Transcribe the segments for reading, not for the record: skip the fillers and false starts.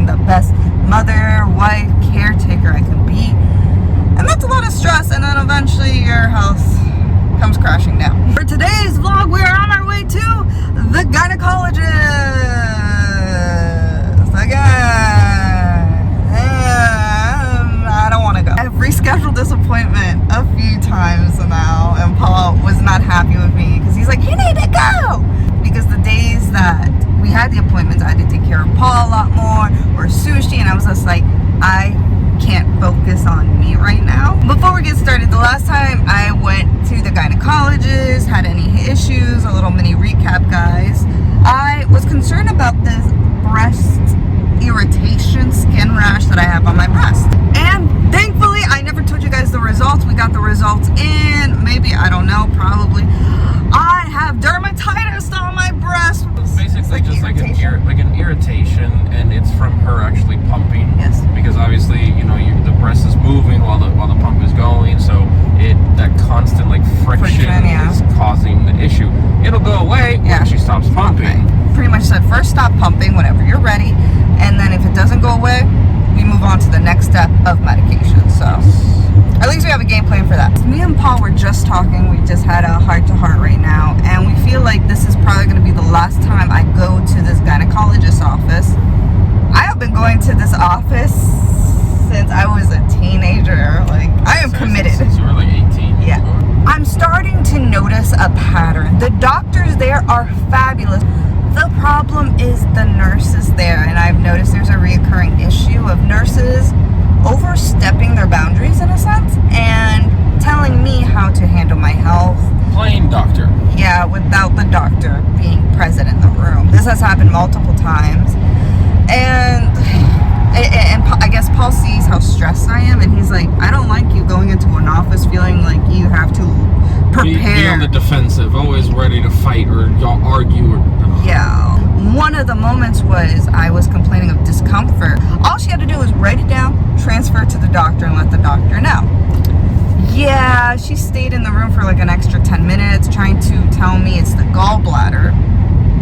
being the best mother, wife, caretaker I can be. And that's a lot of stress, and then eventually your health comes crashing down. For today's vlog, we are on our way to the gynecologist again. And I don't want to go. I've rescheduled this appointment a few times now, and Paul was not happy with me because he's like, you need to go! Because the days that we had the appointments, I had to take care of Paul a lot more, or sushi, and I was just like, I can't focus on me right now. Before we get started, the last time I went to the gynecologist, had any issues, a little mini recap, guys. I was concerned about this breast irritation, skin rash that I have on my breast. And thankfully, I never told you guys the results. We got the results in, maybe, I don't know, probably. I have dermatitis on my breast. It's basically just like an irritation, and it's from her actually pumping. Yes. Because obviously, you know, the breast is moving while the pump is going, so that constant like friction is causing the issue. It'll go away when she stops pumping. Pretty much said first stop pumping whenever you're ready, and then if it doesn't go away, we move on to the next step of medication. So at least we have a game plan for that. Me and Paul were just talking. We just had a heart-to-heart right now, and we feel like this is probably going to be the last time I go to this gynecologist's office. I have been going to this office since I was a teenager. Like, I am committed. Since you were like 18. Yeah. I'm starting to notice a pattern. The doctors there are fabulous. The problem is the nurses there, and I've noticed there's a reoccurring issue of nurses overstepping their boundaries in a sense and telling me how to handle my health. Plain doctor. Yeah, without the doctor being present in the room. This has happened multiple times, and I guess Paul sees how stressed I am, and he's like, I don't like you going into an office feeling like you have to prepare. Be on the defensive, always ready to fight or argue. Yeah. One of the moments was I was complaining of discomfort. All she had to do was write it down, transfer it to the doctor, and let the doctor know. Yeah, she stayed in the room for like an extra 10 minutes trying to tell me it's the gallbladder.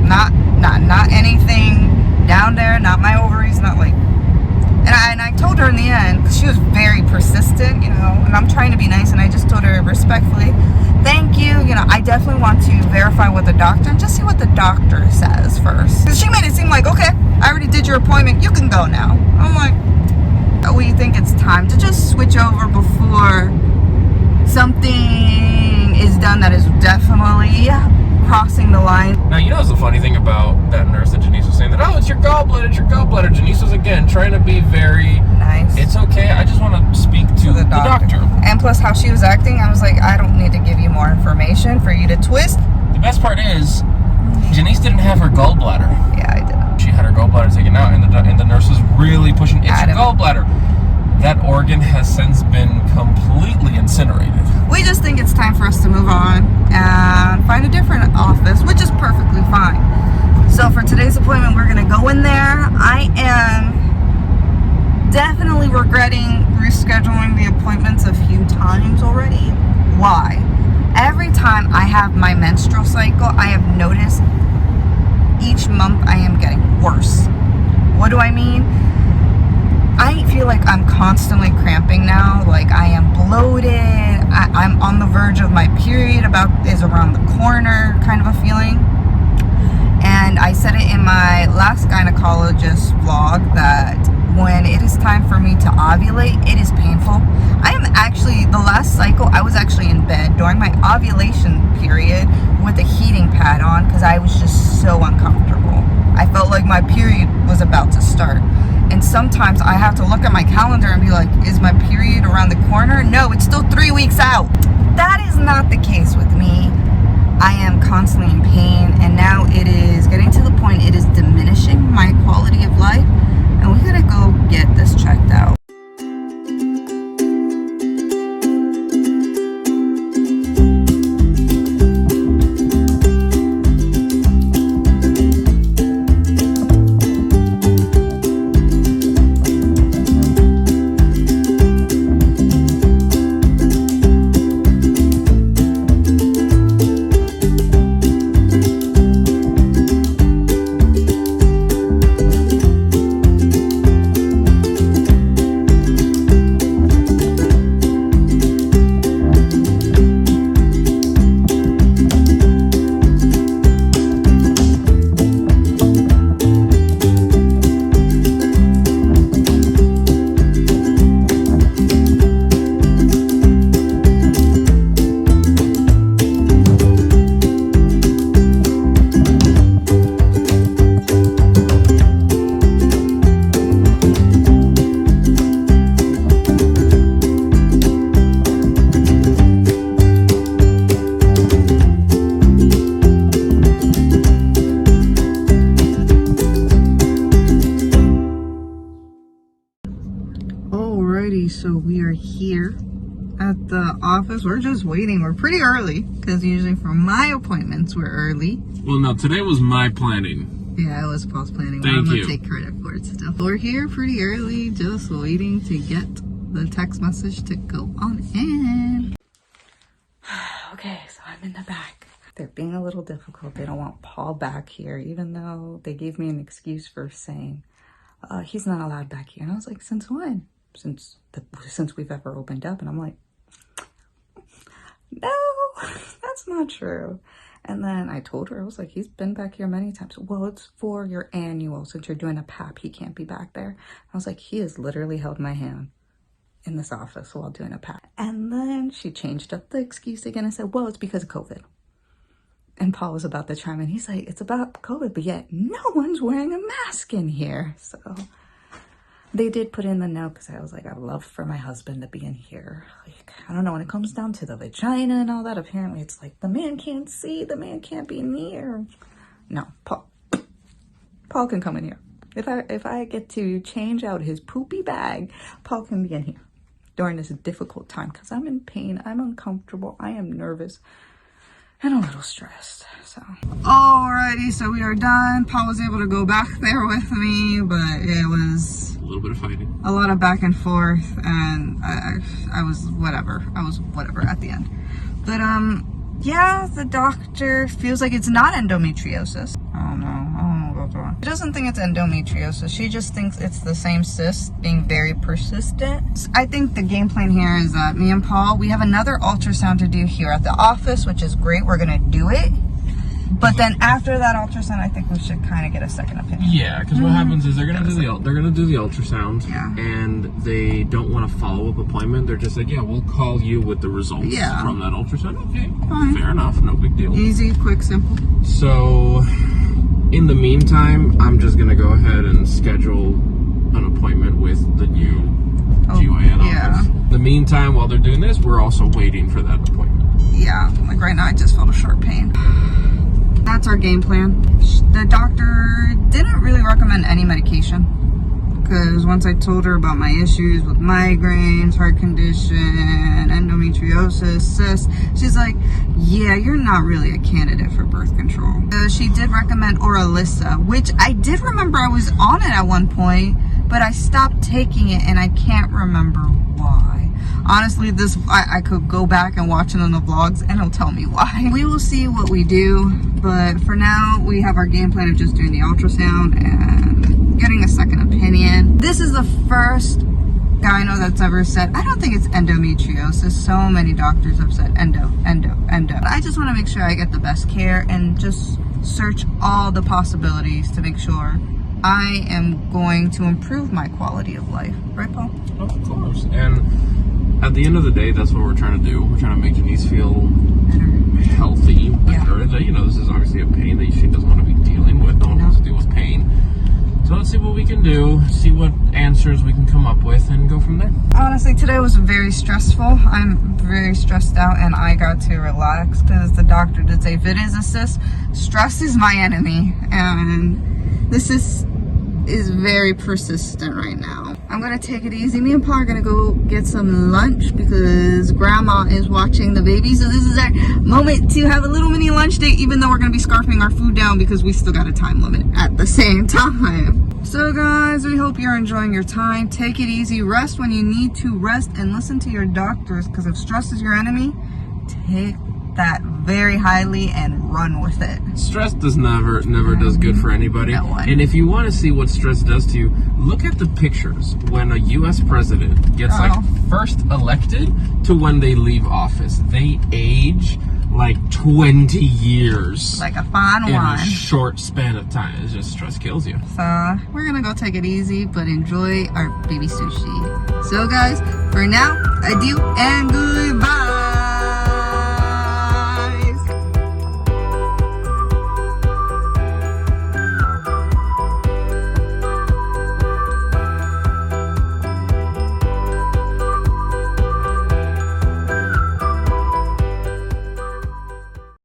Not anything down there, not my ovaries, not like... And I told her in the end, because she was very persistent, you know, and I'm trying to be nice, and I just told her respectfully, thank you, you know, I definitely want to verify with the doctor and just see what the doctor says first. Because she made it seem like, okay, I already did your appointment, you can go now. I'm like, we think it's time to just switch over before something is done that is definitely crossing the line. Now, you know what's the funny thing about that nurse that Janice was saying that, oh, it's your gallbladder, it's your gallbladder. Janice was, again, trying to be very nice. It's okay, I just want to speak to the doctor. And plus how she was acting, I was like, I don't need to give you more information for you to twist. The best part is, Janice didn't have her gallbladder. Yeah, I didn't. She had her gallbladder taken out, and the nurse was really pushing, it's your gallbladder. That organ has since been completely incinerated. We just think it's time for us to move on and find a different office, which is perfectly fine. So for today's appointment, we're going to go in there. I am definitely regretting rescheduling the appointments a few times already. Why? Every time I have my menstrual cycle, I have noticed each month I am getting worse. What do I mean? I feel like I'm constantly cramping now. Like I am bloated. I'm on the verge of my period is around the corner kind of a feeling. And I said it in my last gynecologist vlog that when it is time for me to ovulate, it is painful. I am actually, the last cycle, I was actually in bed during my ovulation period with a heating pad on because I was just so uncomfortable. I felt like my period was about to start. And sometimes I have to look at my calendar and be like, is my period around the corner? No, it's still 3 weeks out. That is not the case with me. I am constantly in pain, and now it is getting to the point it is diminishing my quality of life, and we gotta go get this checked out. Alrighty, so we are here at the office. We're just waiting. We're pretty early because usually for my appointments we're early. Well, no, today was my planning. Yeah, it was Paul's planning. Thank I'm you. gonna take credit for it still. We're here pretty early, just waiting to get the text message to go on in. Okay, so I'm in the back. They're being a little difficult. They don't want Paul back here, even though they gave me an excuse for saying he's not allowed back here. And I was like, since when? Since we've ever opened up. And I'm like, no, that's not true. And then I told her, I was like, he's been back here many times. Well, it's for your annual. Since you're doing a PAP, he can't be back there. I was like, he has literally held my hand in this office while doing a PAP. And then she changed up the excuse again and said, well, it's because of COVID. And Paul was about to chime in. He's like, it's about COVID, but yet no one's wearing a mask in here. So they did put in the note because I was like, I'd love for my husband to be in here. Like, I don't know, when it comes down to the vagina and all that, apparently it's like the man can't see, the man can't be near. No, Paul can come in here. If I get to change out his poopy bag, Paul can be in here during this difficult time because I'm in pain, I'm uncomfortable, I am nervous. And a little stressed, so. Alrighty, so we are done. Paul was able to go back there with me, but it was A little bit of fighting. a lot of back and forth, and I was whatever. I was whatever at the end. But, yeah, the doctor feels like it's not endometriosis. I don't know what's wrong. She doesn't think it's endometriosis. She just thinks it's the same cyst being very persistent. I think the game plan here is that me and Paul, we have another ultrasound to do here at the office, which is great. We're gonna do it. But then after that ultrasound, I think we should kind of get a second opinion. Yeah, because what happens is they're gonna do the ultrasound, Yeah. and they don't want a follow-up appointment. They're just like, yeah, we'll call you with the results from that ultrasound. Okay, Fine. fair enough, no big deal. Easy, quick, simple. So, in the meantime, I'm just gonna go ahead and schedule an appointment with the new GYN office. In the meantime, while they're doing this, we're also waiting for that appointment. Yeah, like right now I just felt a sharp pain. That's our game plan. The doctor didn't really recommend any medication because once I told her about my issues with migraines, heart condition, endometriosis, cysts, she's like, yeah, you're not really a candidate for birth control. She did recommend Oralisa, which I did remember I was on it at one point, but I stopped taking it and I can't remember why. Honestly, I could go back and watch it on the vlogs and it'll tell me why. We will see what we do, but for now we have our game plan of just doing the ultrasound and getting a second opinion. This is the first gyno that's ever said, I don't think it's endometriosis. So many doctors have said endo. But I just want to make sure I get the best care and just search all the possibilities to make sure I am going to improve my quality of life. Right, Paul? Of course. And at the end of the day, that's what we're trying to do. We're trying to make Denise feel healthy. Yeah. You know, this is obviously a pain that she doesn't want to be dealing with. No one wants to deal with pain. So let's see what we can do, see what answers we can come up with, and go from there. Honestly, today was very stressful. I'm very stressed out, and I got to relax because the doctor did say if it is a cyst, stress is my enemy, and this is very persistent right now. I'm gonna take it easy. Me and Paul are gonna go get some lunch because grandma is watching the baby. So this is our moment to have a little mini lunch date, even though we're gonna be scarfing our food down because we still got a time limit at the same time. So guys, we hope you're enjoying your time. Take it easy, rest when you need to rest, and listen to your doctors, because if stress is your enemy, take that very highly and run with it. Stress never does good for anybody. No one. And if you want to see what stress does to you, look at the pictures when a US president gets first elected to when they leave office. They age like 20 years. Like a fine in wine. a short span of time. It's just stress kills you. So we're gonna go take it easy, but enjoy our baby sushi. So guys, for now, adieu and goodbye.